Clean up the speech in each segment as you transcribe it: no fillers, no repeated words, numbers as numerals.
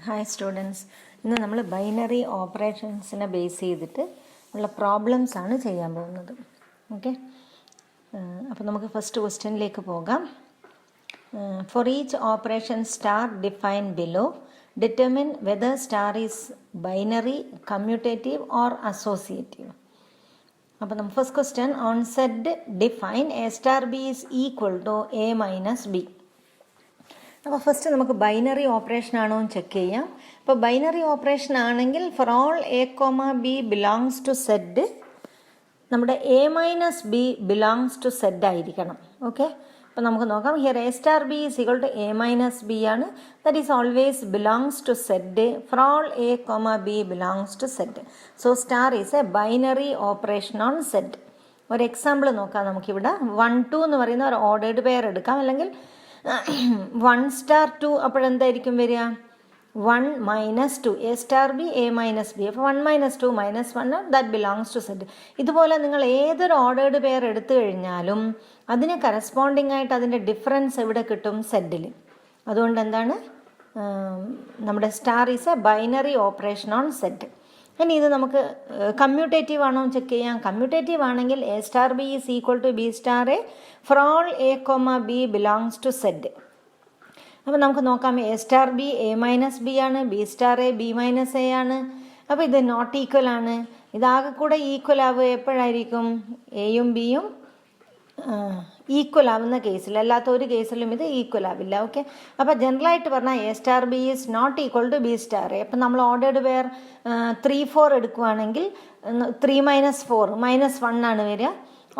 Hi students, ഇന്ന് നമ്മൾ binary ഓപ്പറേഷൻസിനെ base ചെയ്തിട്ട് ഉള്ള പ്രോബ്ലംസ് ആണ് ചെയ്യാൻ പോകുന്നത്. ഓക്കെ, അപ്പോൾ നമുക്ക് ഫസ്റ്റ് ക്വസ്റ്റ്യനിലേക്ക് പോകാം. For each operation star define below determine whether star is binary, commutative or associative. അപ്പോൾ നമ്മൾ first question, on set define A star B is equal to a minus B. അപ്പോൾ ഫസ്റ്റ് നമുക്ക് binary operation ആണോ എന്ന് check ചെയ്യാം. അപ്പോൾ binary operation ആണെങ്കിൽ for all a comma b belongs to Z നമ്മുടെ a minus b belongs to Z ആയിരിക്കണം. Okay, അപ്പോൾ നമുക്ക് നോക്കാം. Here a star B is equal to a minus b ആണ്. That is always belongs to Z for all a comma b belongs to Z. So star is a binary operation on Z. ഒരു example നോക്കാം നമുക്കിവിടെ. 1 2 എന്ന് പറയുന്ന ഒരു ordered pair എടുക്കാം, അല്ലെങ്കിൽ 1 star 2. അപ്പോഴെന്തായിരിക്കും വരിക? 1 minus 2, A star B A minus B. അപ്പോൾ 1 minus 2 minus 1 that belongs to Z. ഇതുപോലെ നിങ്ങൾ ഏതൊരു ഓർഡേർഡ് പെയർ എടുത്തു കഴിഞ്ഞാലും അതിന് കറസ്പോണ്ടിങ് ആയിട്ട് അതിൻ്റെ ഡിഫറൻസ് എവിടെ കിട്ടും? സെഡിൽ. അതുകൊണ്ട് എന്താണ്, നമ്മുടെ star is a binary operation on Z. ഇനി ഇത് നമുക്ക് കമ്മ്യൂട്ടേറ്റീവ് ആണോ ചെക്ക് ചെയ്യാം. കമ്മ്യൂട്ടേറ്റീവ് ആണെങ്കിൽ a star B is equal to B star a for all a comma b belongs to Z. അപ്പോൾ നമുക്ക് നോക്കാം. A star B A minus b ആണ്, B star a b minus a ആണ്. അപ്പോൾ ഇത് not equal ആണ്. ഇതാകെ കൂടെ equal ആവുക എപ്പോഴായിരിക്കും? എയും ബിയും ഈക്വൽ ആവുന്ന കേസിൽ, അല്ലാത്ത ഒരു കേസിലും ഇത് ഈക്വൽ ആവില്ല. ഓക്കെ, അപ്പോൾ ജനറലായിട്ട് പറഞ്ഞാൽ A star B is not equal to B star A. അപ്പം നമ്മൾ ഓർഡേർഡ് പെയർ 3 4 എടുക്കുകയാണെങ്കിൽ 3 മൈനസ് 4 മൈനസ് 1 ആണ് വരിക.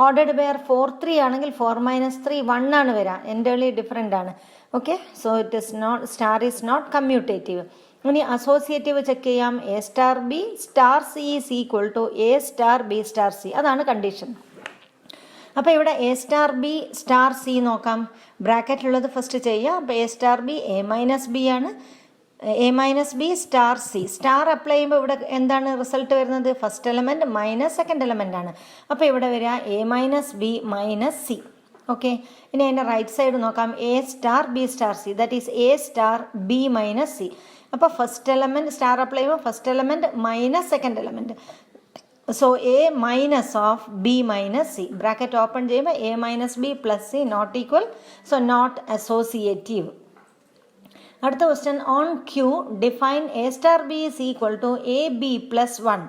ഓർഡേർഡ് പെയർ 4 3 ആണെങ്കിൽ 4 മൈനസ് 3 1 ആണ് വരിക. എൻ്റർലി ഡിഫറെൻ്റ് ആണ്. Okay, so it is not, star is not commutative. ഇനി അസോസിയേറ്റീവ് ചെക്ക് ചെയ്യാം. A star B star C is equal to A star B star c. അതാണ് condition. അപ്പോൾ ഇവിടെ A star B star C നോക്കാം. ബ്രാക്കറ്റിലുള്ളത് first ചെയ്യാം. അപ്പോൾ A star B A minus b ആണ്, a minus b star c. Star apply ചെയ്യുമ്പോൾ ഇവിടെ എന്താണ് റിസൾട്ട് വരുന്നത്? First element minus second element ആണ്. അപ്പോൾ ഇവിടെ വരിക a minus b minus c. Okay, ഇനി അതിൻ്റെ റൈറ്റ് സൈഡ് നോക്കാം. A star B star c, that is a star b minus c. അപ്പോൾ ഫസ്റ്റ് എലമെൻറ്റ് സ്റ്റാർ അപ്ലൈ ചെയ്യുമ്പോൾ first element minus second element. So a minus of b minus c. Bracket open ചെയ്യുമ്പോൾ a minus b plus c not equal, so not associative. അടുത്ത question, on Q define A star B is equal to A b plus 1.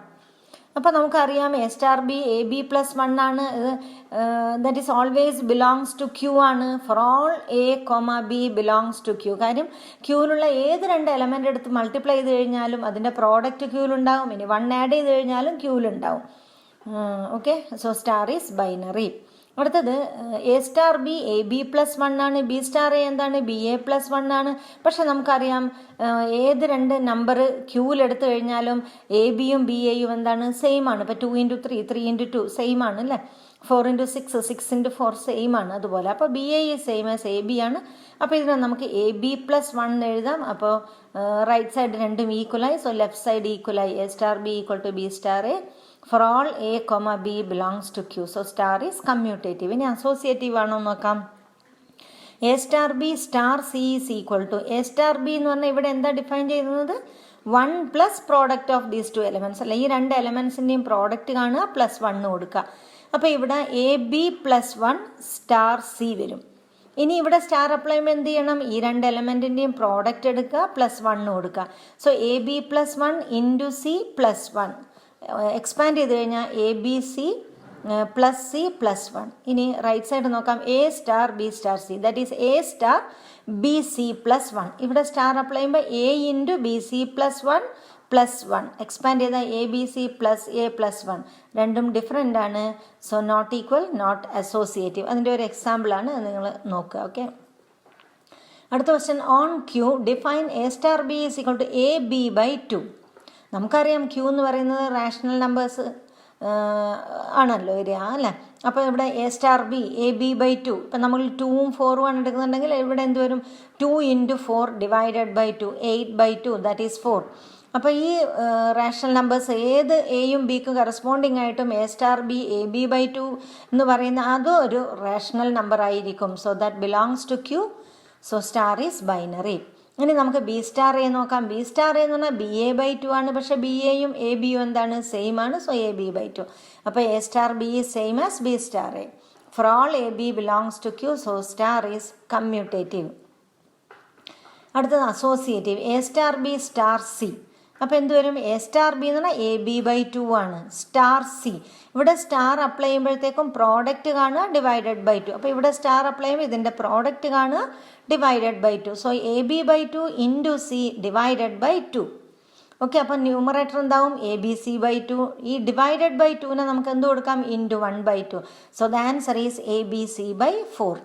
അപ്പോൾ നമുക്കറിയാം a star B A b plus 1 ആണ്. That is always belongs to Q ആണ്. For all a comma b belongs to Q. കാര്യം ക്യൂവിലുള്ള ഏത് 2 element എടുത്ത് multiply ചെയ്ത് കഴിഞ്ഞാലും അതിൻ്റെ പ്രോഡക്റ്റ് ക്യൂവിലുണ്ടാവും. ഇനി 1 ആഡ് ചെയ്ത് കഴിഞ്ഞാലും ക്യൂവിലുണ്ടാവും. Okay, so star is binary. അടുത്തത് a star B A b plus 1 ആണ്, ബി സ്റ്റാർ എ എന്താണ്? ബി എ പ്ലസ് 1 ആണ്. പക്ഷെ നമുക്കറിയാം ഏത് 2 നമ്പർ ക്യൂവിലെടുത്തു കഴിഞ്ഞാലും എ ബിയും ബി എയും എന്താണ്? സെയിം ആണ്. ഇപ്പോൾ 2 × 3 3 × 2 സെയിം ആണ് അല്ലേ? 4 × 6 6 × 4 സെയിം ആണ്. അതുപോലെ അപ്പോൾ B A same as A B ആണ്. അപ്പോൾ ഇതിനെ നമുക്ക് എ ബി പ്ലസ് 1 എഴുതാം. അപ്പോൾ റൈറ്റ് സൈഡ് രണ്ടും ഈക്വലായി. സോ ലെഫ്റ്റ് സൈഡ് ഈക്വലായി. A star b equal to B star a for all a comma b belongs to q. So star is commutative. ഇനി അസോസിയേറ്റീവ് ആണോ നോക്കാം. A star B star C is equal to, A star B എന്ന് പറഞ്ഞാൽ ഇവിടെ എന്താ define ചെയ്യുന്നത്? 1 plus product of these 2 elements. അല്ല, ഈ 2 എലമെൻറ്റ്സിൻ്റെയും പ്രോഡക്റ്റ് കാണുക, പ്ലസ് 1 കൊടുക്കുക. അപ്പോൾ ഇവിടെ A b plus 1 star C വരും. ഇനി ഇവിടെ സ്റ്റാർ അപ്ലൈ ചെയ്യുമ്പോൾ എന്ത് ചെയ്യണം? ഈ 2 എലമെൻറ്റിൻ്റെയും പ്രോഡക്റ്റ് എടുക്കുക, പ്ലസ് 1 കൊടുക്കുക. So A b plus 1 into c plus 1. Expand ചെയ്ത് കഴിഞ്ഞാൽ a B c plus c plus 1. ഇനി റൈറ്റ് സൈഡ് നോക്കാം. A star B star c, that is a star B c plus 1. ഇവിടെ സ്റ്റാർ അപ്ലൈ ചെയ്യുമ്പോൾ a into B c plus 1 plus 1. Expand ചെയ്താൽ a B c plus a plus 1. രണ്ടും different ആണ്. So not equal, not associative. അതിൻ്റെ ഒരു എക്സാമ്പിളാണ്, നിങ്ങൾ നോക്കുക. ഓക്കെ, അടുത്ത question, on Q define A star B is equal to A B by 2. നമുക്കറിയാം ക്യൂ എന്ന് പറയുന്നത് റാഷണൽ നമ്പേഴ്സ് ആണല്ലോ വരിക അല്ലേ? അപ്പോൾ ഇവിടെ A star B A B by 2. ഇപ്പം നമ്മൾ 2ഉം 4ഉം ആണ് എടുക്കുന്നുണ്ടെങ്കിൽ ഇവിടെ എന്ത് വരും? 2 × 4 divided by 2, 8 by 2, that is 4. അപ്പോൾ ഈ റാഷണൽ നമ്പേഴ്സ് ഏത് എയും ബിക്കും കറസ്പോണ്ടിങ് ആയിട്ടും A star B A B by 2 എന്ന് പറയുന്ന അതും ഒരു റാഷണൽ നമ്പർ ആയിരിക്കും. So that belongs to Q. So star is binary. ഇനി നമുക്ക് ബി സ്റ്റാർ എ നോക്കാം. ബി സ്റ്റാർ എ എന്ന് പറഞ്ഞാൽ ബി എ ബൈ ടു ആണ്. പക്ഷേ ബി എയും എ ബിയും എന്താണ്, സെയിം ആണ്. So A B by two. അപ്പോൾ A star B is same as b star a. For all a b belongs to Q, so star is commutative. അടുത്തത് associative. A star B star c. അപ്പോൾ എന്ത് വരും, a star B എന്ന് പറഞ്ഞാൽ a B by two ആണ്. Star c, ഇവിടെ star apply ചെയ്യുമ്പോഴത്തേക്കും product കാണുക ഡിവൈഡഡ് ബൈ ടു. അപ്പോൾ ഇവിടെ സ്റ്റാർ അപ്ലൈ ചെയ്യുമ്പോൾ ഇതിൻ്റെ പ്രോഡക്റ്റ് കാണുക divided by two. So A B by two into C divided by two. Okay, അപ്പോൾ ന്യൂമറേറ്റർ എന്താവും, A B C by two. ഈ ഡിവൈഡഡ് ബൈ ടുവിനെ നമുക്ക് എന്ത് കൊടുക്കാം, into 1 by 2. So the answer is A B C by 4.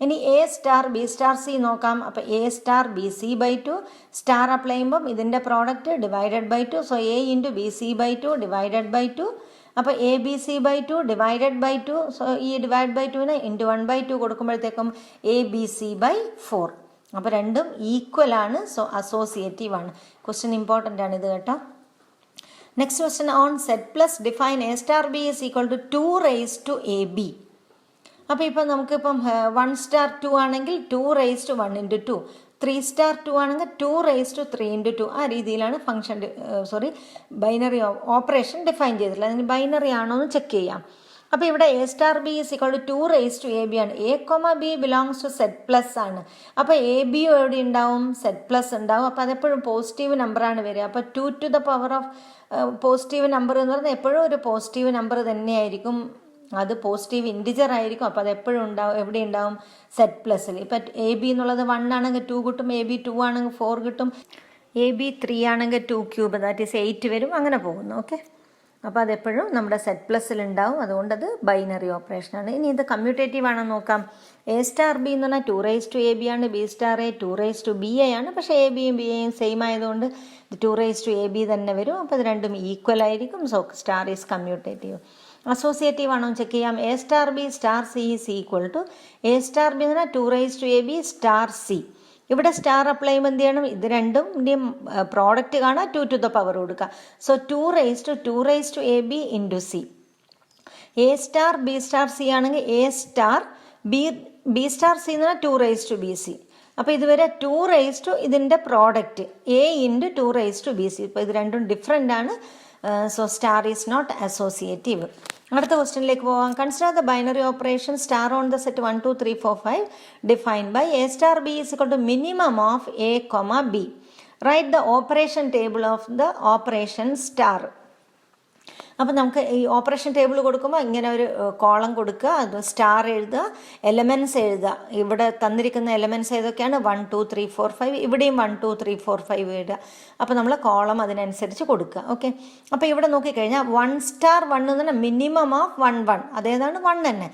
ഇനി A star B star C നോക്കാം. അപ്പോൾ A star B C by 2, star apply ചെയ്യുമ്പം ഇതിൻ്റെ product divided by 2. So A into B C by 2 divided by 2. അപ്പോൾ a B C by 2 divided by 2. So ഈ divide by 2നെ into 1 by 2 കൊടുക്കുമ്പോഴത്തേക്കും a B C by 4. അപ്പോൾ രണ്ടും equal ആണ്. സോ അസോസിയേറ്റീവ് ആണ്. ക്വസ്റ്റ്യൻ ഇമ്പോർട്ടൻ്റ് ആണ് ഇത് കേട്ടോ. Next question on set plus define A star B is equal to 2 raise to A B. അപ്പോൾ ഇപ്പം നമുക്കിപ്പം 1 സ്റ്റാർ 2 ആണെങ്കിൽ 2 റേസ് ടു 1 ഇൻറ്റു 2, 3 സ്റ്റാർ 2 ആണെങ്കിൽ 2 റേസ് ടു 3 ഇൻറ്റു 2. ആ രീതിയിലാണ് ഫംഗ്ഷൻ ബൈനറി ഓപ്പറേഷൻ ഡിഫൈൻ ചെയ്തിട്ടുള്ളത്. അതിന് ബൈനറി ആണോ എന്ന് ചെക്ക് ചെയ്യാം. അപ്പോൾ ഇവിടെ A star B is equal to 2 raise to A B ആണ്. A comma b belongs to set plus ആണ്. അപ്പോൾ എ ബി എവിടെ ഉണ്ടാവും, സെറ്റ് പ്ലസ് ഉണ്ടാവും. അപ്പോൾ അതെപ്പോഴും പോസിറ്റീവ് നമ്പറാണ് വരിക. അപ്പോൾ 2 to the power of positive number എന്ന് പറഞ്ഞാൽ എപ്പോഴും ഒരു പോസിറ്റീവ് നമ്പർ തന്നെയായിരിക്കും. അത് പോസിറ്റീവ് ഇൻറ്റിജർ ആയിരിക്കും. അപ്പോൾ അത് എപ്പോഴും ഉണ്ടാവും, എവിടെ ഉണ്ടാവും, സെറ്റ് പ്ലസ്സിൽ. ഇപ്പം എ ബി എന്നുള്ളത് 1 ആണെങ്കിൽ 2 കിട്ടും, എ ബി 2 ആണെങ്കിൽ 4 കിട്ടും, എ ബി 3 ആണെങ്കിൽ 2 ക്യൂബ് ദാറ്റ് ഈസ് 8 വരും. അങ്ങനെ പോകുന്നു. ഓക്കെ, അപ്പോൾ അതെപ്പോഴും നമ്മുടെ സെറ്റ് പ്ലസ്സിൽ ഉണ്ടാവും. അതുകൊണ്ടത് ബൈനറി ഓപ്പറേഷനാണ്. ഇനി ഇത് കമ്മ്യൂട്ടേറ്റീവ് ആണെന്ന് നോക്കാം. എ സ്റ്റാർ ബി എന്ന് പറഞ്ഞാൽ 2 റേസ് ടു എ ബി ആണ്. B star A 2 raise to B A ആണ്. പക്ഷേ എ ബിയും ബി എയും സെയിം ആയതുകൊണ്ട് 2 റേസ് ടു എ ബി തന്നെ വരും. അപ്പോൾ ഇത് രണ്ടും ഈക്വൽ ആയിരിക്കും. So star is commutative. Associative ആണോ ചെക്ക് ചെയ്യാം. A star B star C is equal to A star B എന്ന് പറഞ്ഞാൽ 2 raise to A B star c. ഇവിടെ സ്റ്റാർ അപ്ലൈ ചെയ്യുമ്പോൾ എന്ത് ചെയ്യണം, ഇത് രണ്ടും പ്രോഡക്റ്റ് കാണാം, 2 ടു ദ പവർ കൊടുക്കുക. So 2 raise to A b into c. A star B star c ആണെങ്കിൽ a star B star c എന്ന് പറഞ്ഞാൽ 2 റേസ് ടു ബി സി. അപ്പോൾ ഇതുവരെ 2 റേസ് ടു ഇതിൻ്റെ product A into 2 raise to B C. ഇപ്പോൾ ഇത് രണ്ടും ഡിഫറെൻ്റ് ആണ്. So star is not associative. അടുത്ത ക്വസ്റ്റ്യനിലേക്ക് പോകാം. Consider the binary operation star on the set 1 2 3 4 5 defined by A star B is equal to minimum of A comma B. Right the operation table of the operation star. അപ്പോൾ നമുക്ക് ഈ operation table കൊടുക്കുമ്പോൾ ഇങ്ങനെ ഒരു column കൊടുക്കുക, അത് star എഴുതുക, elements എഴുതുക. ഇവിടെ തന്നിരിക്കുന്ന എലമെൻറ്റ്സ് ഏതൊക്കെയാണ്, 1 2 3 4 5. ഇവിടെയും 1 2 3 4 5 എഴുതുക. അപ്പോൾ നമ്മൾ കോളം അതിനനുസരിച്ച് കൊടുക്കുക. ഓക്കെ, അപ്പോൾ ഇവിടെ നോക്കിക്കഴിഞ്ഞാൽ 1 സ്റ്റാർ 1 എന്ന് പറഞ്ഞാൽ മിനിമം ഓഫ് 1 1. അതേതാണ് 1 തന്നെ.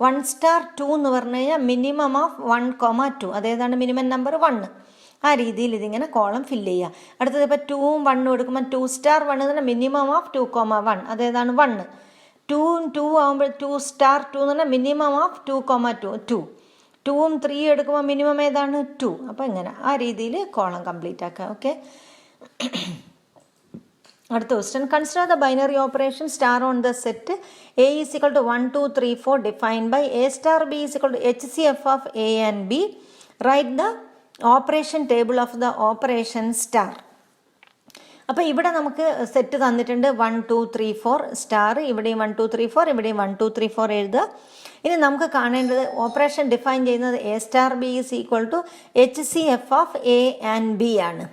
1 സ്റ്റാർ 2 എന്ന് പറഞ്ഞു കഴിഞ്ഞാൽ മിനിമം ഓഫ് 1 കോമ 2. അതേതാണ് മിനിമം നമ്പർ 1. ആ രീതിയിൽ ഇതിങ്ങനെ കോളം ഫില്ല് ചെയ്യുക. അടുത്തത് ഇപ്പോൾ 2ഉം 1ഉം എടുക്കുമ്പോൾ 2 സ്റ്റാർ 1 എന്ന് പറഞ്ഞാൽ മിനിമം ഓഫ് 2 കോമ 1. അതേതാണ് 1. 2ഉം 2 ആകുമ്പോൾ 2 സ്റ്റാർ 2 എന്ന് പറഞ്ഞാൽ മിനിമം ഓഫ് 2 കോമ 2 2. 2ഉം 3 എടുക്കുമ്പോൾ മിനിമം ഏതാണ് 2. അപ്പോൾ ഇങ്ങനെ ആ രീതിയിൽ കോളം കംപ്ലീറ്റ് ആക്കുക. ഓക്കെ, അടുത്ത question. Consider the binary operation star on the set A is equal to 1 2 3 4 defined by A star B is equal to HCF of A and B. Right the operation table of the operation star. അപ്പോൾ ഇവിടെ നമുക്ക് set തന്നിട്ടുണ്ട് 1 2 3 4 star. ഇവിടെയും 1 2 3 4, ഇവിടെയും 1 2 3 4 എഴുതുക. ഇനി നമുക്ക് കാണേണ്ടത് ഓപ്പറേഷൻ ഡിഫൈൻ ചെയ്യുന്നത് A star B is equal to HCF of A and B ആണ്.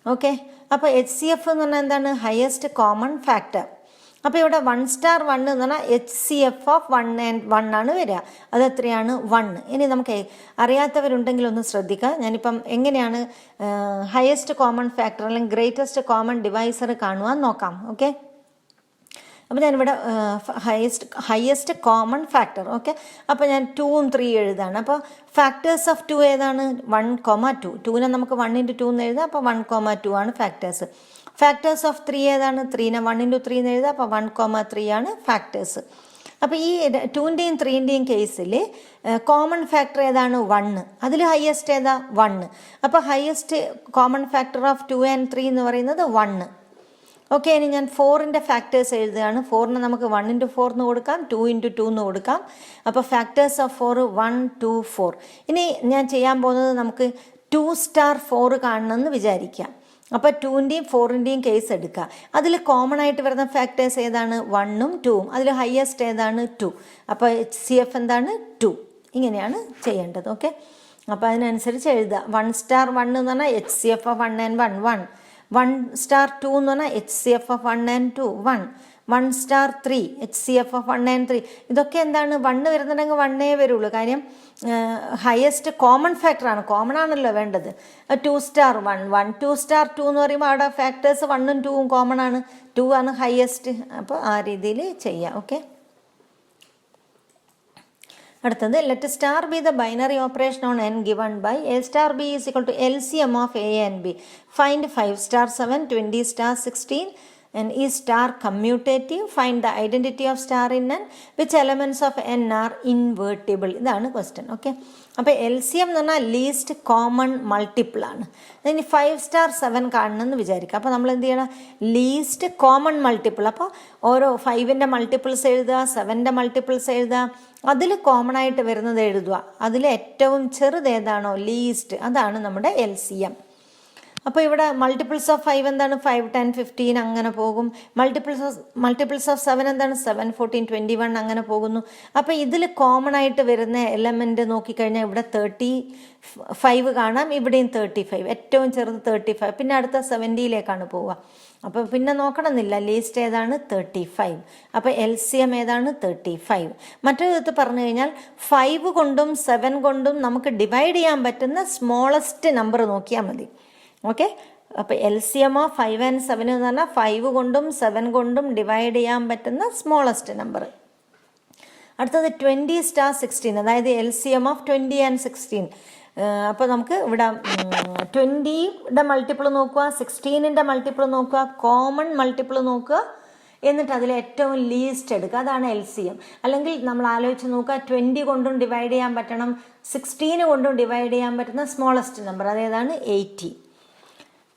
ഓക്കെ, അപ്പോൾ HCF എന്ന് പറഞ്ഞാൽ എന്താണ്, ഹയസ്റ്റ് കോമൺ ഫാക്ടർ. അപ്പോൾ ഇവിടെ 1 സ്റ്റാർ 1 എന്ന് പറഞ്ഞാൽ HCF ഓഫ് 1 and 1 ആണ് വരിക. അത് എത്രയാണ്, 1. ഇനി നമുക്ക് അറിയാത്തവരുണ്ടെങ്കിൽ ഒന്ന് ശ്രദ്ധിക്കുക. ഞാനിപ്പം എങ്ങനെയാണ് ഹയസ്റ്റ് കോമൺ ഫാക്ടർ അല്ലെങ്കിൽ ഗ്രേറ്റസ്റ്റ് കോമൺ ഡിവൈസർ കാണുവാൻ നോക്കാം. ഓക്കെ, അപ്പോൾ ഞാനിവിടെ ഹയസ്റ്റ് കോമൺ ഫാക്ടർ. ഓക്കെ, അപ്പോൾ ഞാൻ 2ഉം 3 എഴുതാണ്. അപ്പോൾ ഫാക്ടേഴ്സ് ഓഫ് 2 ഏതാണ്, 1 കോമ 2. 2നെ നമുക്ക് 1 ഇൻറ്റു 2 എന്ന് എഴുതാം. അപ്പോൾ 1 കോമ 2 ആണ് ഫാക്ടേഴ്സ്. ഫാക്ടേഴ്സ് ഓഫ് 3 ഏതാണ്, 3നെ 1 ഇൻറ്റു 3 എന്ന് എഴുതാം. അപ്പോൾ 1 കോമ 3 ആണ് ഫാക്ടേഴ്സ്. അപ്പോൾ ഈ 2ൻ്റെയും 3ൻ്റെയും കേസിൽ കോമൺ ഫാക്ടർ ഏതാണ്, 1. അതിൽ ഹയസ്റ്റ് ഏതാ, 1. അപ്പോൾ highest common factor of 2 and 3 എന്ന് പറയുന്നത് 1. ഓക്കെ, ഇനി ഞാൻ 4ൻ്റെ ഫാക്ടേഴ്സ് എഴുതുകയാണ്. 4നെ നമുക്ക് 1 ഇൻറ്റു 4 എന്ന് കൊടുക്കാം, 2 ഇൻറ്റു 2 എന്ന് കൊടുക്കാം. അപ്പോൾ ഫാക്ടേഴ്സ് ഓഫ് 4 1 2 4. ഇനി ഞാൻ ചെയ്യാൻ പോകുന്നത് നമുക്ക് 2 സ്റ്റാർ 4 കാണണമെന്ന് വിചാരിക്കാം. അപ്പോൾ 2ൻ്റെയും 4ൻ്റെയും കേസ് എടുക്കുക. അതിൽ കോമൺ ആയിട്ട് വരുന്ന ഫാക്ടേഴ്സ് ഏതാണ്? 1ഉം 2ഉം. അതിൽ ഹയസ്റ്റ് ഏതാണ്? 2. അപ്പോൾ HCF എന്താണ്? 2. ഇങ്ങനെയാണ് ചെയ്യേണ്ടത്. ഓക്കെ, അപ്പോൾ അതിനനുസരിച്ച് എഴുതുക. 1 സ്റ്റാർ 1 എന്ന് പറഞ്ഞാൽ HCF ഓഫ് 1 and 1 1. 1 സ്റ്റാർ 2 എന്ന് പറഞ്ഞാൽ HCF of 1 and 2 1. 1 star 3 HCF of 1 and 3. ഇതൊക്കെ എന്താണ്? 1 വരുന്നുണ്ടെങ്കിൽ 1 വരുള്ളൂ. കാര്യം ഹയസ്റ്റ് കോമൺ ഫാക്ടറാണ്, കോമൺ ആണല്ലോ വേണ്ടത്. 2 സ്റ്റാർ 1 1 2 സ്റ്റാർ 2 എന്ന് പറയുമ്പോൾ അവിടെ ഫാക്ടേഴ്സ് 1ഉം 2ഉം കോമൺ ആണ്. 2 ആണ് ഹയസ്റ്റ്. അപ്പോൾ ആ രീതിയിൽ ചെയ്യാം. ഓക്കെ, അടുത്തത് let star be the binary operation on n given by a star b is equal to LCM of a and b. Find 5 star 7 20 star 16 and is star commutative. Find the identity of star in n. Which elements of n are invertible? ഇതാണ് question. Okay, അപ്പോൾ LCM എന്ന് പറഞ്ഞാൽ least common multiple ആണ്. ഇനി 5 star 7 കാണണമെന്ന് വിചാരിക്കുക. അപ്പോൾ നമ്മൾ എന്ത് ചെയ്യണം? Least common multiple. അപ്പോൾ ഓരോ 5ൻ്റെ മൾട്ടിപ്പിൾസ് എഴുതുക, 7ൻ്റെ മൾട്ടിപ്പിൾസ് എഴുതുക, അതിൽ കോമൺ ആയിട്ട് വരുന്നത് എഴുതുക. അതിൽ ഏറ്റവും ചെറുത് ഏതാണോ ലീസ്റ്റ്, അതാണ് നമ്മുടെ LCM. അപ്പോൾ ഇവിടെ മൾട്ടിപ്പിൾസ് ഓഫ് 5 എന്താണ്? 5 10 15 അങ്ങനെ പോകും. മൾട്ടിപ്പിൾസ് ഓഫ് 7 എന്താണ്? 7 14 21 അങ്ങനെ പോകുന്നു. അപ്പോൾ ഇതിൽ കോമൺ ആയിട്ട് വരുന്ന എലമെൻറ്റ് നോക്കിക്കഴിഞ്ഞാൽ ഇവിടെ 35 കാണാം, ഇവിടെയും 35. ഏറ്റവും ചെറുത് 35. പിന്നെ അടുത്ത 70യിലേക്കാണ് പോവുക. അപ്പോൾ പിന്നെ നോക്കണമെന്നില്ല, ലീസ്റ്റ് ഏതാണ്? 35. അപ്പോൾ LCM ഏതാണ്? 35. മറ്റൊരു വിധത്തിൽ പറഞ്ഞു കഴിഞ്ഞാൽ 5 കൊണ്ടും 7 കൊണ്ടും നമുക്ക് ഡിവൈഡ് ചെയ്യാൻ പറ്റുന്ന സ്മോളസ്റ്റ് നമ്പർ നോക്കിയാൽ മതി. ഓക്കെ, അപ്പോൾ LCM ഓഫ് 5 and 7 എന്ന് പറഞ്ഞാൽ 5 കൊണ്ടും 7 കൊണ്ടും ഡിവൈഡ് ചെയ്യാൻ പറ്റുന്ന സ്മോളസ്റ്റ് നമ്പർ. അടുത്തത് 20 സ്റ്റാർ 16, അതായത് LCM ഓഫ് 20 and 16. അപ്പോൾ നമുക്ക് ഇവിടെ 20യുടെ മൾട്ടിപ്പിൾ നോക്കുക, 16ൻ്റെ മൾട്ടിപ്പിൾ നോക്കുക, കോമൺ മൾട്ടിപ്പിൾ നോക്കുക, എന്നിട്ട് അതിൽ ഏറ്റവും ലീസ്റ്റ് എടുക്കുക. അതാണ് LCM. അല്ലെങ്കിൽ നമ്മൾ ആലോചിച്ച് നോക്കുക, 20 കൊണ്ടും ഡിവൈഡ് ചെയ്യാൻ പറ്റണം, 16 കൊണ്ടും ഡിവൈഡ് ചെയ്യാൻ പറ്റുന്ന സ്മോളസ്റ്റ് നമ്പർ അതേതാണ്? 80.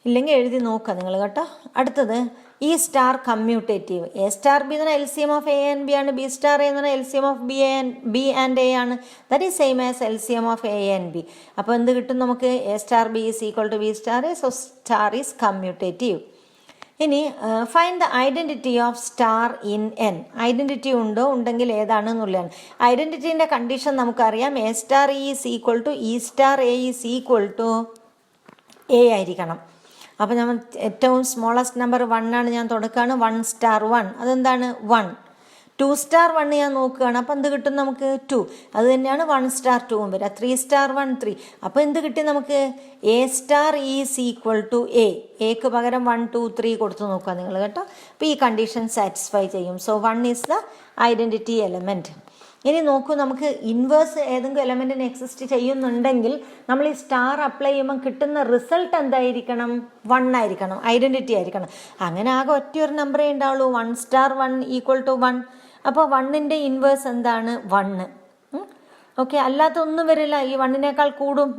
ഇല്ലെങ്കിൽ എഴുതി നോക്കുക നിങ്ങൾ കേട്ടോ. അടുത്തത് ഈ star commutative. A star B എന്ന് പറഞ്ഞാൽ LCM of A and B ആണ്. ബി സ്റ്റാർ എ എന്ന് പറഞ്ഞാൽ LCM of B and A ആണ്. That is same as LCM of A and B. അപ്പോൾ എന്ത് കിട്ടും നമുക്ക്? A star B is equal to B star A. So star is commutative. ഇനി find the identity of star in n. Identity ഉണ്ടോ, ഉണ്ടെങ്കിൽ ഏതാണെന്നുള്ളതാണ്. ഐഡൻറ്റിറ്റീൻ്റെ കണ്ടീഷൻ നമുക്കറിയാം. A star E is equal to E star A is equal to A ആയിരിക്കണം. അപ്പോൾ നമ്മൾ ഏറ്റവും സ്മോളസ്റ്റ് നമ്പർ 1 ആണ്, ഞാൻ തുടക്കുകയാണ്. 1 സ്റ്റാർ 1 അതെന്താണ്? 1. 2 സ്റ്റാർ 1 ഞാൻ നോക്കുകയാണ്. അപ്പോൾ എന്ത് കിട്ടും നമുക്ക്? 2. അത് തന്നെയാണ് 1 സ്റ്റാർ 2 വരിക. 3 സ്റ്റാർ 1 3. അപ്പോൾ എന്ത് കിട്ടി നമുക്ക്? A star is equal to A. എക്ക് പകരം 1 2 3 കൊടുത്ത് നോക്കുക നിങ്ങൾ കേട്ടോ. അപ്പോൾ ഈ കണ്ടീഷൻ സാറ്റിസ്ഫൈ ചെയ്യും. So 1 is the identity element. ഇനി നോക്കൂ, നമുക്ക് ഇൻവേഴ്സ് ഏതെങ്കിലും എലമെൻറ്റിന് എക്സിസ്റ്റ് ചെയ്യുന്നുണ്ടെങ്കിൽ നമ്മൾ ഈ സ്റ്റാർ അപ്ലൈ ചെയ്യുമ്പോൾ കിട്ടുന്ന റിസൾട്ട് എന്തായിരിക്കണം? 1 ആയിരിക്കണം, ഐഡൻറ്റിറ്റി ആയിരിക്കണം. അങ്ങനെ ആകെ ഒറ്റയൊരു നമ്പറേ ഉണ്ടാവുള്ളൂ, 1 സ്റ്റാർ 1 ഈക്വൽ ടു 1. അപ്പോൾ 1ൻ്റെ ഇൻവേഴ്സ് എന്താണ്? 1. ഓക്കെ, അല്ലാത്ത ഒന്നും വരില്ല. ഈ 1നേക്കാൾ കൂടും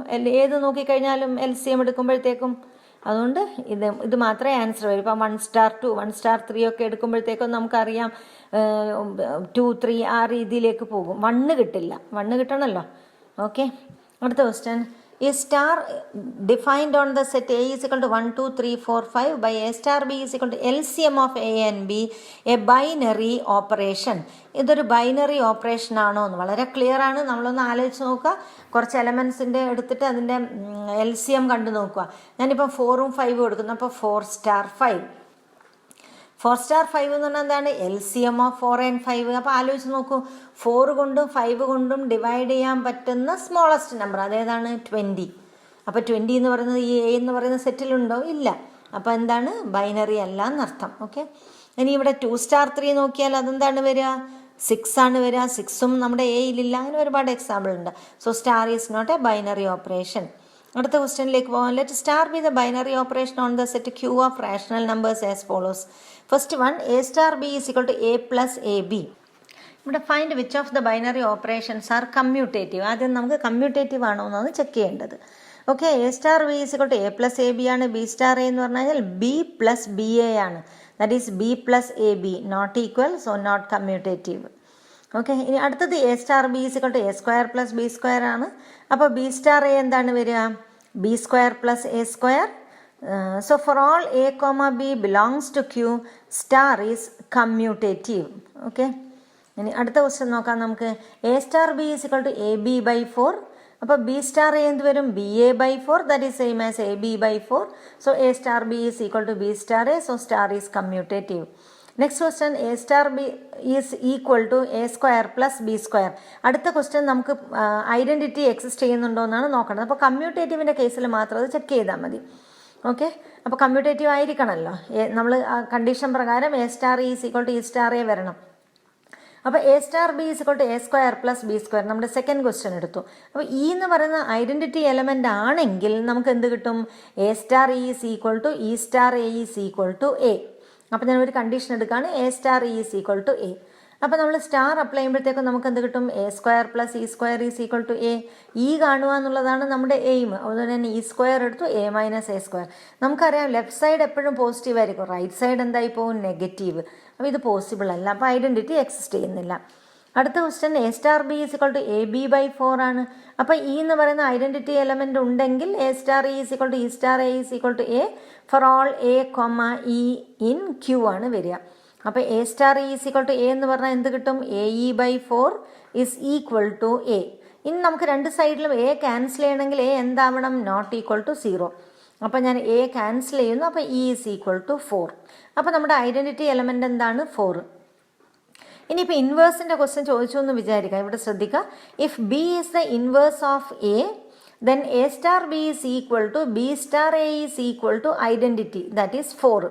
ഏത് നോക്കിക്കഴിഞ്ഞാലും LCM എടുക്കുമ്പോഴത്തേക്കും. അതുകൊണ്ട് ഇത് മാത്രമേ ആൻസർ വരും. ഇപ്പം 1 സ്റ്റാർ 2 1 സ്റ്റാർ 3 ഒക്കെ എടുക്കുമ്പോഴത്തേക്കും നമുക്കറിയാം 2 3 ആ രീതിയിലേക്ക് പോകും. 1 കിട്ടില്ല, 1 കിട്ടണമല്ലോ. ഓക്കെ, അടുത്ത question. A star defined on the set A is equal to 1 2 3 4 5 by A star B is equal to LCM of A and B, a binary operation. ഇതൊരു ബൈനറി ഓപ്പറേഷൻ ആണോ എന്ന് വളരെ ക്ലിയർ ആണ്. നമ്മളൊന്ന് ആലോചിച്ച് നോക്കുക. കുറച്ച് എലമെൻസിൻ്റെ എടുത്തിട്ട് അതിൻ്റെ LCM കണ്ടു നോക്കുക. ഞാനിപ്പോൾ 4ഉം 5ഉം എടുക്കുന്നു. അപ്പോൾ 4 സ്റ്റാർ 5. 4 സ്റ്റാർ 5 എന്ന് പറഞ്ഞാൽ എന്താണ്? LCM of 4 and 5. അപ്പോൾ ആലോചിച്ച് നോക്കൂ, 4 കൊണ്ടും 5 കൊണ്ടും ഡിവൈഡ് ചെയ്യാൻ പറ്റുന്ന സ്മോളസ്റ്റ് നമ്പർ അതേതാണ്? 20. അപ്പോൾ 20 എന്ന് പറയുന്നത് ഈ A എന്ന് പറയുന്ന സെറ്റിലുണ്ടോ? ഇല്ല. അപ്പോൾ എന്താണ്? ബൈനറി അല്ല എന്നർത്ഥം. ഓക്കെ, ഇനി ഇവിടെ 2 സ്റ്റാർ 3 നോക്കിയാൽ അതെന്താണ് വരിക? 6 ആണ് വരിക. 6ഉം നമ്മുടെ Aയിലില്ല. അങ്ങനെ ഒരുപാട് എക്സാമ്പിൾ ഉണ്ട്. So star is not a binary operation. അടുത്ത ക്വസ്റ്റ്യനിലേക്ക് പോകാം. Let star be the binary operation on the set Q of rational numbers as follows. First one, A star B is equal to A plus AB. ഇവിടെ find which of the binary operations are commutative. ആദ്യം നമുക്ക് commutative ആണോ എന്നാണ് check ചെയ്യേണ്ടത്. Okay, A star B is equal to A plus AB ആണ്. B star A എന്ന് പറഞ്ഞു കഴിഞ്ഞാൽ B പ്ലസ് BA ആണ്. That is B plus AB not equal, so not commutative. Okay, ഇനി അടുത്തത് A star B is equal to A square plus B square ആണ്. അപ്പോൾ B star A എന്താണ് വരിക? b square plus a square. So for all a comma b belongs to Q, star is commutative. Okay. ഇനി അടുത്ത question നോക്കാം നമുക്ക്. A star B is equal to A B by 4. അപ്പോൾ B star A എന്ത് വരും? B A by 4. That is same as A B by 4. So A star B is equal to B star A. So star is commutative. Next question A star B is equal to A square plus B square. അടുത്ത question നമുക്ക് identity exist ചെയ്യുന്നുണ്ടോ എന്നാണ് നോക്കേണ്ടത്. അപ്പോൾ കമ്മ്യൂട്ടേറ്റീവിൻ്റെ കേസിൽ മാത്രം അത് check ചെയ്താൽ മതി. ഓക്കെ. അപ്പോൾ കമ്മ്യൂട്ടേറ്റീവ് ആയിരിക്കണമല്ലോ. നമ്മൾ കണ്ടീഷൻ പ്രകാരം A star is equal to E star A വരണം. അപ്പോൾ A star B is equal to A square plus B square നമ്മുടെ സെക്കൻഡ് ക്വസ്റ്റ്യൻ എടുത്തു. അപ്പോൾ ഇ എന്ന് പറയുന്ന ഐഡൻറ്റിറ്റി എലമെൻ്റ് ആണെങ്കിൽ നമുക്ക് എന്ത് കിട്ടും? A star E is equal to E star A is equal to A. അപ്പോൾ ഞാൻ ഒരു കണ്ടീഷൻ എടുക്കുകയാണ്, A star E is equal to A. അപ്പോൾ നമ്മൾ സ്റ്റാർ അപ്ലൈ ചെയ്യുമ്പോഴത്തേക്കും നമുക്ക് എന്ത് കിട്ടും? A square plus E square is equal to A. E കാണുക എന്നുള്ളതാണ് നമ്മുടെ എയിം. അതുപോലെ തന്നെ ഇ സ്ക്വയർ എടുത്തു, എ മൈനസ് എ സ്ക്വയർ. നമുക്കറിയാം ലെഫ്റ്റ് സൈഡ് എപ്പോഴും പോസിറ്റീവ് ആയിരിക്കും, റൈറ്റ് സൈഡ് എന്തായി പോകും? നെഗറ്റീവ്. അപ്പോൾ ഇത് പോസിബിൾ അല്ല, അപ്പോൾ ഐഡൻറ്റിറ്റി എക്സിസ്റ്റ് ചെയ്യുന്നില്ല. അടുത്ത question A star B is equal to A B by 4 ആണ്. അപ്പോൾ ഇ എന്ന് പറയുന്ന ഐഡൻറ്റിറ്റി എലമെൻ്റ് ഉണ്ടെങ്കിൽ A star E is equal to E star A is equal to A for all A comma E in Q ആണ് വരിക. അപ്പോൾ A star E is equal to A എന്ന് പറഞ്ഞാൽ എന്ത് കിട്ടും? A E by 4 is equal to A. ഇനി നമുക്ക് രണ്ട് സൈഡിലും എ ക്യാൻസൽ ചെയ്യണമെങ്കിൽ എ എന്താവണം? Not equal to 0. അപ്പോൾ ഞാൻ എ ക്യാൻസൽ ചെയ്യുന്നു. അപ്പോൾ ഇ ഈസ് ഈക്വൽ ടു 4. അപ്പോൾ നമ്മുടെ ഐഡൻറ്റിറ്റി എലമെൻ്റ് എന്താണ്? 4. ഇനിയിപ്പോൾ ഇൻവേഴ്സിൻ്റെ ക്വസ്റ്റ്യൻ ചോദിച്ചു എന്ന് വിചാരിക്കുക. ഇവിടെ ശ്രദ്ധിക്കുക. If B is the inverse of A, then a star b is equal to b star a is equal to identity, that is 4.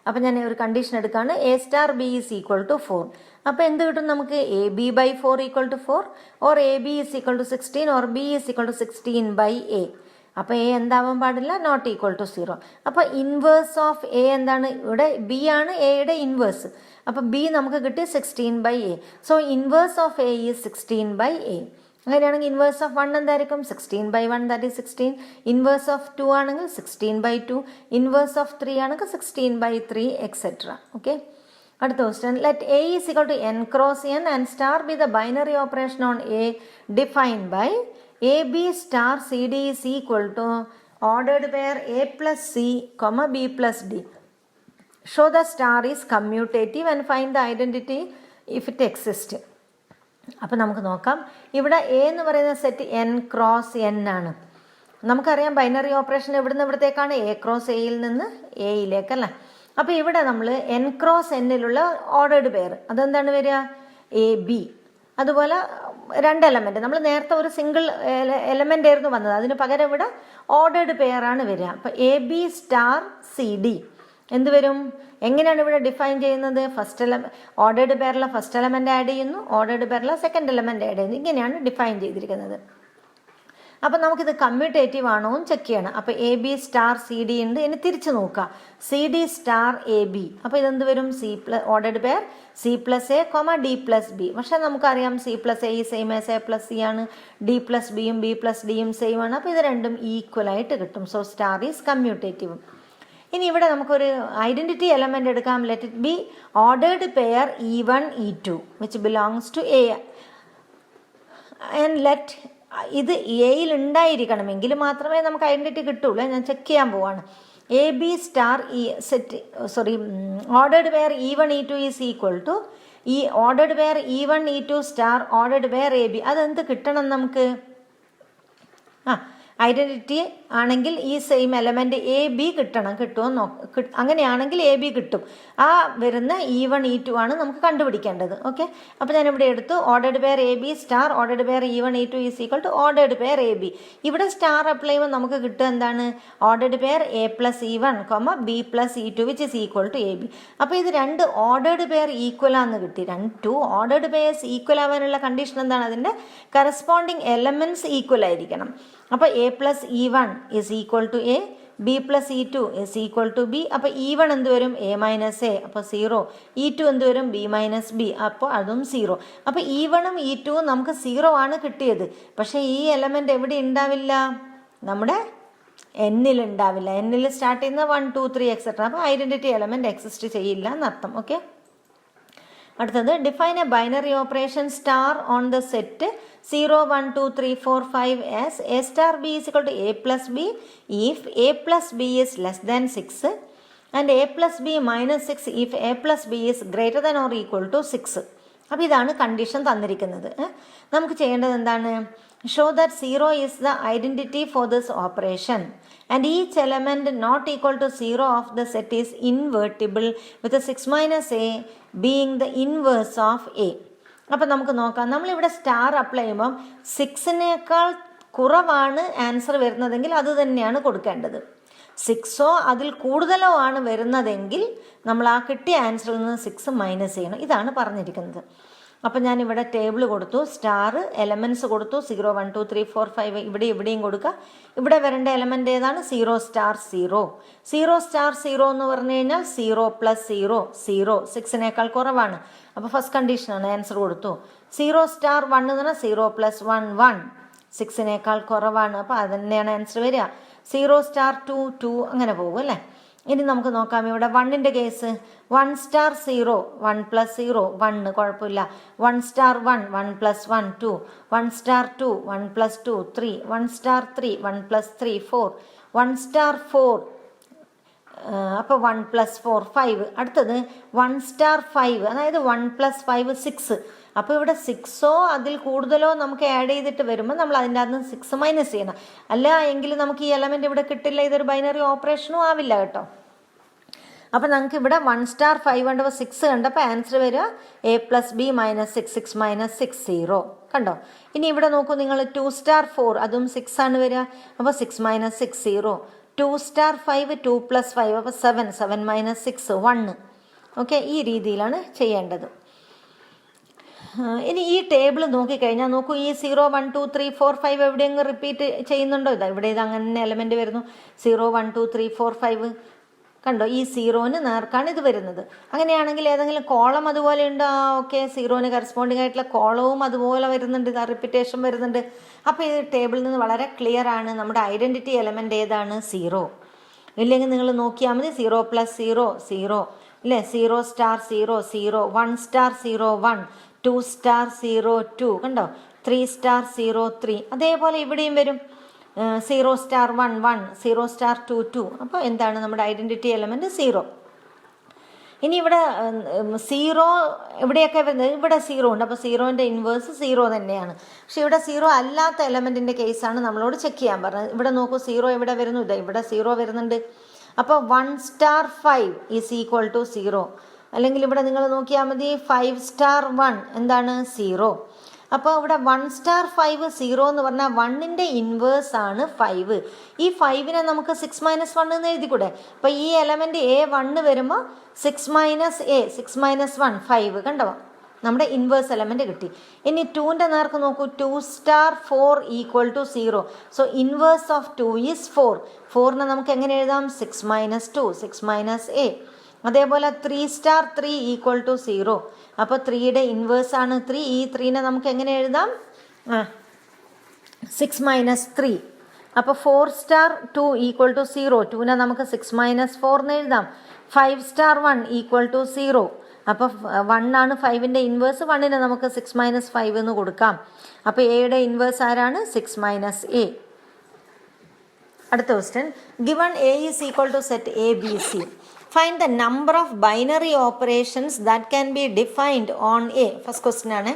അപ്പോൾ ഞാൻ ഒരു കണ്ടീഷൻ എടുക്കുകയാണ്, A star B is equal to 4. അപ്പോൾ എന്ത് കിട്ടും നമുക്ക്? A B by 4 equal to 4, or A B is equal to 16, or B is equal to 16 by A. അപ്പോൾ എ എന്താവാൻ പാടില്ല? Not equal to 0. അപ്പോൾ ഇൻവേഴ്സ് ഓഫ് എ എന്താണ്? ഇവിടെ ബി ആണ് എയുടെ ഇൻവേഴ്സ്. അപ്പോൾ ബി നമുക്ക് കിട്ടി 16 by A. So inverse of A is 16 by A. അങ്ങനെയാണെങ്കിൽ ഇൻവേഴ്സ് ഓഫ് 1 എന്തായിരിക്കും? 16 by 1, that is 16. Inverse of 2 ആണെങ്കിൽ 16 ബൈ 2. ഇൻവേഴ്സ് ഓഫ് 3 ആണെങ്കിൽ 16 ബൈ 3 എക്സെട്ര. ഓക്കെ. അടുത്ത question. Let A is equal to N cross N and star be the binary operation on A defined by A B star C D is equal to ordered pair A plus C comma B plus D. Show the star is commutative and find the identity if it exist. അപ്പോൾ നമുക്ക് നോക്കാം. ഇവിടെ A എന്ന് പറയുന്ന set N cross N ആണ്. നമുക്കറിയാം binary operation എവിടുന്ന് എവിടത്തേക്കാണ്? A cross എയിൽ നിന്ന് എയിലേക്കല്ലേ. അപ്പോൾ ഇവിടെ നമ്മൾ എൻ ക്രോസ് എന്നിലുള്ള ഓർഡേർഡ് പെയർ അതെന്താണ് വരിക? A B. അതുപോലെ രണ്ട് എലമെൻറ്റ്, നമ്മൾ നേരത്തെ ഒരു സിംഗിൾ എലമെൻ്റ് ആയിരുന്നു വന്നത്, അതിന് പകരം ഇവിടെ ഓർഡേർഡ് പെയർ ആണ് വരിക. അപ്പോൾ a B star C D എന്ത് വരും? എങ്ങനെയാണ് ഇവിടെ ഡിഫൈൻ ചെയ്യുന്നത്? ഓർഡേർഡ് പെയറിലെ ഫസ്റ്റ് എലമെൻ്റ് ആഡ് ചെയ്യുന്നു, ഓർഡേർഡ് പെയറിലെ സെക്കൻഡ് എലമെൻ്റ് ആഡ് ചെയ്യുന്നു. ഇങ്ങനെയാണ് ഡിഫൈൻ ചെയ്തിരിക്കുന്നത്. അപ്പോൾ നമുക്കിത് കമ്മ്യൂട്ടേറ്റീവ് ആണോ എന്ന് ചെക്ക് ചെയ്യണം. അപ്പോൾ a B star C D ഉണ്ട്. ഇനി തിരിച്ച് നോക്കുക, C D star a B. അപ്പോൾ ഇതെന്ത് വരും? C plus ordered pair C plus A comma D plus B. പക്ഷേ നമുക്കറിയാം C plus A same as A plus C ആണ്, ഡി പ്ലസ് ബിയും ബി പ്ലസ് ഡിയും സെയിം ആണ്. അപ്പോൾ ഇത് രണ്ടും ഈക്വൽ ആയിട്ട് കിട്ടും. So star is commutative. ഇനി ഇവിടെ നമുക്കൊരു ഐഡൻറ്റിറ്റി എലമെൻ്റ് എടുക്കാം. Let it be ordered pair E1 E2 which belongs to A. And let ഇത് എയിൽ ഉണ്ടായിരിക്കണമെങ്കിൽ മാത്രമേ നമുക്ക് ഐഡൻറ്റിറ്റി കിട്ടുള്ളൂ. ഞാൻ ചെക്ക് ചെയ്യാൻ പോവാണ്. A B star ordered pair E1 E2 is equal to ഈ ordered pair E1 E2 star ordered pair A b. അതെന്ത് കിട്ടണം നമുക്ക്? ഐഡൻറ്റിറ്റി ആണെങ്കിൽ ഈ സെയിം എലമെൻറ്റ് എ ബി കിട്ടുമോ അങ്ങനെയാണെങ്കിൽ എ ബി കിട്ടും. ആ വരുന്ന E1 E2 ആണ് നമുക്ക് കണ്ടുപിടിക്കേണ്ടത്. ഓക്കെ. അപ്പോൾ ഞാനിവിടെ എടുത്തു ordered pair A B star ordered pair E1 E2 is equal to ordered pair A B. ഇവിടെ സ്റ്റാർ അപ്ലൈ ചെയ്യുമ്പോൾ നമുക്ക് കിട്ടുക എന്താണ്? Ordered pair A plus E1 comma B plus E2 which is equal to A B. അപ്പോൾ ഇത് രണ്ട് ordered pair ഈക്വലാന്ന് കിട്ടി. 2 ഓർഡേർഡ് പെയർസ് ഈക്വൽ ആവാനുള്ള കണ്ടീഷൻ എന്താണ്? അതിൻ്റെ കറസ്പോണ്ടിങ് എലമെൻറ്റ്സ് ഈക്വൽ ആയിരിക്കണം. അപ്പോൾ A plus E1 is equal to A, b plus E2 is equal to B. അപ്പോൾ E1 എന്ത് വരും? എ മൈനസ് എ, അപ്പോൾ 0. E2 എന്ത് വരും? ബി മൈനസ് ബി, അപ്പോൾ അതും 0. അപ്പോൾ E1ഉം E2ഉം നമുക്ക് 0 ആണ് കിട്ടിയത്. പക്ഷേ ഈ എലമെൻ്റ് എവിടെ ഉണ്ടാവില്ല? നമ്മുടെ എന്നിൽ ഉണ്ടാവില്ല. എന്നിൽ സ്റ്റാർട്ട് ചെയ്യുന്ന 1 2 3 എക്സെട്ര. അപ്പോൾ ഐഡൻറ്റിറ്റി എലമെൻറ്റ് എക്സിസ്റ്റ് ചെയ്യില്ല എന്നർത്ഥം. ഓക്കെ. അടുത്തത് define A binary operation star on the set 0, 1, 2, 3, 4, 5 as a star b is equal to a plus b if a plus b is less than 6 and a plus b minus 6 if a plus b is greater than or equal to 6. അപ്പോൾ ഇതാണ് condition തന്നിരിക്കുന്നത്. നമുക്ക് ചെയ്യേണ്ടത് എന്താണ്? Show that 0 is the identity for this operation and each element not equal to 0 of the set is invertible with 6 minus A being the inverse of A. അപ്പം നമുക്ക് നോക്കാം. നമ്മളിവിടെ സ്റ്റാർ അപ്ലൈ ചെയ്യുമ്പം 6നേക്കാൾ കുറവാണ് ആൻസർ വരുന്നതെങ്കിൽ അത് തന്നെയാണ് കൊടുക്കേണ്ടത്. 6ഓ അതിൽ കൂടുതലോ ആണ് വരുന്നതെങ്കിൽ നമ്മൾ ആ കിട്ടിയ ആൻസറിൽ നിന്ന് 6 മൈനസ് ചെയ്യണം. ഇതാണ് പറഞ്ഞിരിക്കുന്നത്. അപ്പം ഞാനിവിടെ ടേബിൾ കൊടുത്തു, സ്റ്റാർ എലമെൻറ്റ്സ് കൊടുത്തു, 0, 1, 2, 3, 4, 5 ഇവിടെയും കൊടുക്കുക. ഇവിടെ വരേണ്ട എലമെൻ്റ് ഏതാണ്? 0 സ്റ്റാർ 0. 0 സ്റ്റാർ 0 എന്ന് പറഞ്ഞു കഴിഞ്ഞാൽ 0 പ്ലസ് 0 0, 6നേക്കാൾ കുറവാണ്. അപ്പോൾ ഫസ്റ്റ് കണ്ടീഷനാണ്, ആൻസർ കൊടുത്തു. 0 സ്റ്റാർ 1 എന്ന് പറഞ്ഞാൽ 0 പ്ലസ് 1 1, 6നേക്കാൾ കുറവാണ്. അപ്പോൾ അത് തന്നെയാണ് ആൻസർ വരിക. 0 സ്റ്റാർ 2 2 അങ്ങനെ പോകും അല്ലേ. ഇനി നമുക്ക് നോക്കാം ഇവിടെ 1ൻ്റെ കേസ്. 1 സ്റ്റാർ 0 1 പ്ലസ് 0 1 കുഴപ്പമില്ല. 1 star 1 1 plus 1 2, 1 star 2 1 plus 2 3, 1 star 3 1 plus 3 4, 1 star 4 അപ്പോൾ 1 പ്ലസ് 4 5. അടുത്തത് 1 സ്റ്റാർ 5 അതായത് 1 പ്ലസ് 5 6. അപ്പോൾ ഇവിടെ 6ഓ അതിൽ കൂടുതലോ നമുക്ക് ആഡ് ചെയ്തിട്ട് വരുമ്പോൾ നമ്മൾ അതിൻ്റെ അകത്ത് 6 മൈനസ് ചെയ്യണം. അല്ല എങ്കിൽ നമുക്ക് ഈ എലമെൻറ്റ് ഇവിടെ കിട്ടില്ല, ഇതൊരു ബൈനറി ഓപ്പറേഷനും ആവില്ല കേട്ടോ. അപ്പോൾ നമുക്ക് ഇവിടെ 1 സ്റ്റാർ 5 കണ്ടപ്പോൾ 6 കണ്ടപ്പോൾ ആൻസർ വരിക A plus B minus 6, 6 minus 6 0 കണ്ടോ. ഇനി ഇവിടെ നോക്കൂ നിങ്ങൾ 2 സ്റ്റാർ 4 അതും 6 ആണ് വരിക. അപ്പോൾ 6 മൈനസ് 6 0. 2 സ്റ്റാർ 5 2 പ്ലസ് 5 അപ്പോൾ 7, 7 മൈനസ് 6 1. ഓക്കെ, ഈ രീതിയിലാണ് ചെയ്യേണ്ടത്. ഇനി ഈ ടേബിൾ നോക്കിക്കഴിഞ്ഞാൽ നോക്കൂ, ഈ 0, 1, 2, 3, 4, 5 എവിടെയെങ്കിലും റിപ്പീറ്റ് ചെയ്യുന്നുണ്ടോ? ഇവിടെ ഇത് അങ്ങനെ എലമെൻറ്റ് വരുന്നു. 0, 1, 2, 3, 4, 5 കണ്ടോ, ഈ 0ന് നേർക്കാണ് ഇത് വരുന്നത്. അങ്ങനെയാണെങ്കിൽ ഏതെങ്കിലും കോളം അതുപോലെ ഉണ്ടോ? ഓക്കെ, 0ന് കറസ്പോണ്ടിങ് ആയിട്ടുള്ള കോളവും അതുപോലെ വരുന്നുണ്ട്, ഇത് റിപ്പീറ്റേഷൻ വരുന്നുണ്ട്. അപ്പോൾ ഈ ടേബിളിൽ നിന്ന് വളരെ ക്ലിയർ ആണ് നമ്മുടെ ഐഡൻറ്റിറ്റി എലമെൻ്റ് ഏതാണ്? 0. ഇല്ലെങ്കിൽ നിങ്ങൾ നോക്കിയാൽ മതി. 0 പ്ലസ് 0 0 അല്ലേ. 0 സ്റ്റാർ 0 0, 1 സ്റ്റാർ 0 1, 2 സ്റ്റാർ 0 2 കണ്ടോ, 3 സ്റ്റാർ 0 3. അതേപോലെ ഇവിടെയും വരും 0 സ്റ്റാർ 1 1, 0 സ്റ്റാർ 2 2. അപ്പോൾ എന്താണ് നമ്മുടെ ഐഡൻറ്റിറ്റി എലമെൻറ്റ്? 0. ഇനി ഇവിടെ 0 എവിടെയൊക്കെ വരുന്നത്? ഇവിടെ 0 ഉണ്ട്. അപ്പോൾ 0ൻ്റെ ഇൻവേഴ്സ് 0 തന്നെയാണ്. പക്ഷെ ഇവിടെ 0 അല്ലാത്ത എലമെൻറ്റിൻ്റെ കേസാണ് നമ്മളോട് ചെക്ക് ചെയ്യാൻ പറഞ്ഞത്. ഇവിടെ നോക്കൂ, 0 എവിടെ വരുന്നു? ഇതാ ഇവിടെ 0 വരുന്നുണ്ട്. അപ്പോൾ 1 സ്റ്റാർ 5 ഈസ് ഈക്വൽ ടു 0. അല്ലെങ്കിൽ ഇവിടെ നിങ്ങൾ നോക്കിയാൽ മതി 5 സ്റ്റാർ 1 എന്താണ്? 0. അപ്പോൾ ഇവിടെ 1 സ്റ്റാർ 5 0 എന്ന് പറഞ്ഞാൽ 1ൻ്റെ ഇൻവേഴ്സ് ആണ് 5. ഈ 5നെ നമുക്ക് 6 മൈനസ് 1 എന്ന് എഴുതിക്കൂടെ? അപ്പോൾ ഈ എലമെൻറ്റ് A1 വരുമ്പോൾ 6 മൈനസ് A, 6 മൈനസ് 1 5 കണ്ടോ, നമ്മുടെ ഇൻവേഴ്സ് എലമെൻറ്റ് കിട്ടി. ഇനി 2ൻ്റെ നേർക്ക് നോക്കൂ, 2 star 4 equal to 0. So inverse of 2 is 4. 4നെ നമുക്ക് എങ്ങനെ എഴുതാം? 6 മൈനസ് 2, 6 മൈനസ് A. അതേപോലെ 3 സ്റ്റാർ 3 ഈക്വൽ ടു 0. അപ്പോൾ 3യുടെ ഇൻവേഴ്സ് ആണ് 3. ഈ 3നെ നമുക്ക് എങ്ങനെ എഴുതാം? 6 മൈനസ് 3. അപ്പോൾ 4 സ്റ്റാർ 2 ഈക്വൽ ടു 0. 2നെ നമുക്ക് 6 മൈനസ് 4 എന്ന് എഴുതാം. 5 സ്റ്റാർ 1 ഈക്വൽ ടു 0. അപ്പോൾ 1 ആണ് 5ൻ്റെ ഇൻവേഴ്സ്. 1നെ നമുക്ക് 6 മൈനസ് 5 എന്ന് കൊടുക്കാം. അപ്പോൾ എയുടെ ഇൻവേഴ്സ് ആരാണ്? 6 മൈനസ് A. അടുത്ത question, given A is equal to set A B C. Find the number of binary operations that can be defined on A. First question ആണ്.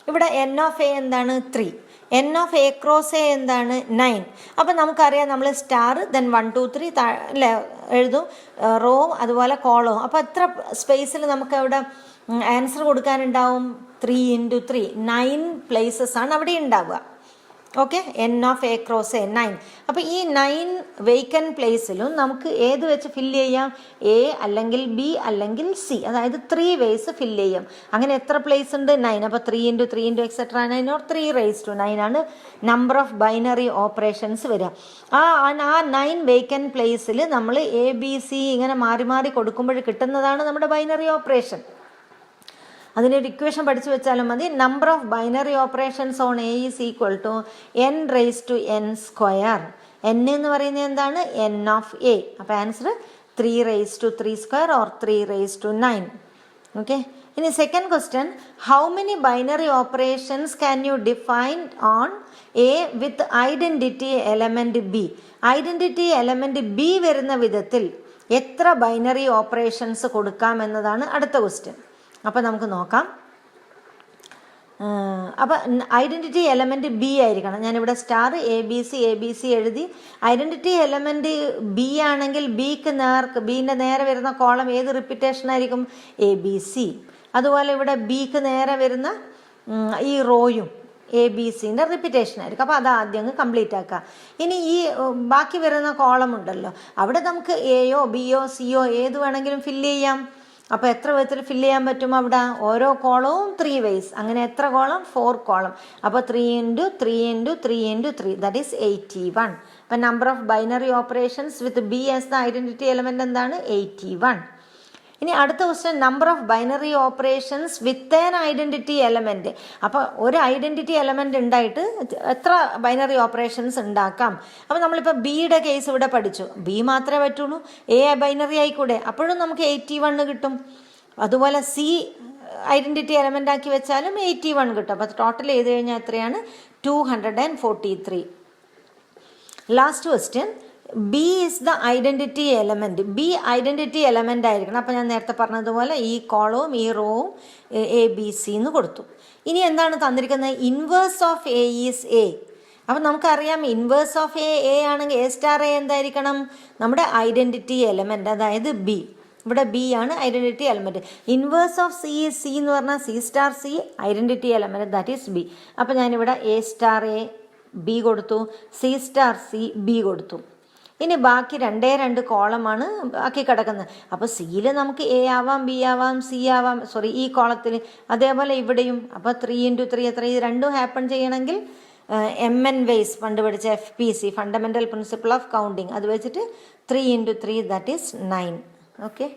ഇവിടെ n ഓഫ് A എന്താണ്? 3. n of A cross A എന്താണ്? 9. അപ്പോൾ നമുക്കറിയാം, നമ്മൾ star then 1 2 3 അല്ലേ എഴുതും, raw അതുപോലെ കോളവും. അപ്പോൾ എത്ര സ്പേസിൽ നമുക്ക് അവിടെ ആൻസർ കൊടുക്കാനുണ്ടാവും? 3 × 3 9 പ്ലേസസ് ആണ് അവിടെ ഉണ്ടാവുക. Okay, n of A cross A 9. അപ്പോൾ ഈ 9 വേക്കൻറ്റ് പ്ലേസിലും നമുക്ക് ഏത് വെച്ച് ഫില്ല് ചെയ്യാം? A അല്ലെങ്കിൽ B അല്ലെങ്കിൽ C, അതായത് 3 വേസ് ഫില്ല് ചെയ്യാം. അങ്ങനെ എത്ര പ്ലേസ് ഉണ്ട്? 9. അപ്പോൾ 3 × 3 × എക്സെട്ര 9 ഓർ 3 raised to 9 ആണ് നമ്പർ ഓഫ് ബൈനറി ഓപ്പറേഷൻസ് വരിക. ആ 9 വേക്കൻറ്റ് പ്ലേസിൽ നമ്മൾ A B C ഇങ്ങനെ മാറി മാറി കൊടുക്കുമ്പോൾ കിട്ടുന്നതാണ് നമ്മുടെ ബൈനറി ഓപ്പറേഷൻ. അതിനൊരു ഇക്വേഷൻ പഠിച്ചു വെച്ചാലും മതി. Number of binary operations on A is equal to n raise to n square. n എന്ന് പറയുന്നത് എന്താണ്? n of A. അപ്പോൾ answer 3 raise to 3 square or 3 raise to 9. Okay. ഇനി second question, how many binary operations can you define on a with identity element b? Identity element b വരുന്ന വിധത്തിൽ എത്ര binary operations കൊടുക്കാം എന്നതാണ് അടുത്ത question. അപ്പോൾ നമുക്ക് നോക്കാം. അപ്പോൾ ഐഡൻറ്റിറ്റി എലമെൻറ്റ് ബി ആയിരിക്കണം. ഞാനിവിടെ സ്റ്റാർ എ ബി സി എഴുതി. ഐഡൻറ്റിറ്റി എലമെൻറ്റ് ബി ആണെങ്കിൽ ബീൻ്റെ നേരെ വരുന്ന കോളം ഏത് റിപ്പീറ്റേഷൻ ആയിരിക്കും? A B C. അതുപോലെ ഇവിടെ ബിക്ക് നേരെ വരുന്ന ഈ റോയും എ ബി സിൻ്റെ റിപ്പീറ്റേഷൻ ആയിരിക്കും. അപ്പോൾ അത് ആദ്യം അങ്ങ് കംപ്ലീറ്റ് ആക്കുക. ഇനി ഈ ബാക്കി വരുന്ന കോളം ഉണ്ടല്ലോ, അവിടെ നമുക്ക് എയോ ബിയോ സിയോ ഏത് വേണമെങ്കിലും ഫില്ല് ചെയ്യാം. അപ്പോൾ എത്ര വിധത്തിൽ ഫില്ല് ചെയ്യാൻ പറ്റും? അവിടെ ഓരോ കോളവും 3 ways. അങ്ങനെ എത്ര കോളം? 4 കോളം. അപ്പോൾ 3 × 3 × 3 × 3 ദാറ്റ് ഈസ് 81. അപ്പം number of binary operations with B as the identity element എന്താണ്? 81. ഇനി അടുത്ത question, number of binary operations with an identity element. അപ്പോൾ ഒരു ഐഡൻറ്റിറ്റി എലമെൻറ്റ് ഉണ്ടായിട്ട് എത്ര ബൈനറി ഓപ്പറേഷൻസ് ഉണ്ടാക്കാം? അപ്പോൾ നമ്മളിപ്പോൾ ബിയുടെ കേസ് ഇവിടെ പഠിച്ചു. ബി മാത്രമേ പറ്റുള്ളൂ, എ ബൈനറി ആയിക്കൂടെ? അപ്പോഴും നമുക്ക് 81 കിട്ടും. അതുപോലെ സി ഐഡൻറ്റിറ്റി എലമെൻ്റ് ആക്കി വെച്ചാലും 81 കിട്ടും. അപ്പോൾ ടോട്ടൽ ചെയ്ത് കഴിഞ്ഞാൽ എത്രയാണ്? 243. Last question, B is the identity element. B identity element ആയിരിക്കണം. അപ്പോൾ ഞാൻ നേരത്തെ പറഞ്ഞതുപോലെ ഈ കോളവും ഈ റോവും എ ബി സി എന്ന് കൊടുത്തു. ഇനി എന്താണ് തന്നിരിക്കുന്നത്? Inverse of A is A. അപ്പം നമുക്കറിയാം ഇൻവേഴ്സ് ഓഫ് എ ആണെങ്കിൽ എ സ്റ്റാർ എ എന്തായിരിക്കണം? നമ്മുടെ ഐഡൻറ്റിറ്റി എലമെൻറ്റ്, അതായത് ബി. ഇവിടെ ബി ആണ് identity element. Inverse of C എന്ന് പറഞ്ഞാൽ C star C identity element, that is B. അപ്പോൾ ഞാനിവിടെ എ സ്റ്റാർ എ ബി കൊടുത്തു, സി സ്റ്റാർ സി ബി കൊടുത്തു. ഇനി ബാക്കി 2 കോളമാണ് ആക്കി കിടക്കുന്നത്. അപ്പോൾ സിയിൽ നമുക്ക് എ ആവാം, ബി ആവാം, സി ആവാം, ഈ കോളത്തിൽ. അതേപോലെ ഇവിടെയും. അപ്പോൾ 3 × 3 എത്ര? ഇത് രണ്ടും ഹാപ്പൺ ചെയ്യണമെങ്കിൽ MN ways പണ്ട് പഠിച്ച FPC fundamental principle of counting അത് വെച്ചിട്ട് 3 × 3 ദാറ്റ് ഈസ് 9. ഓക്കെ.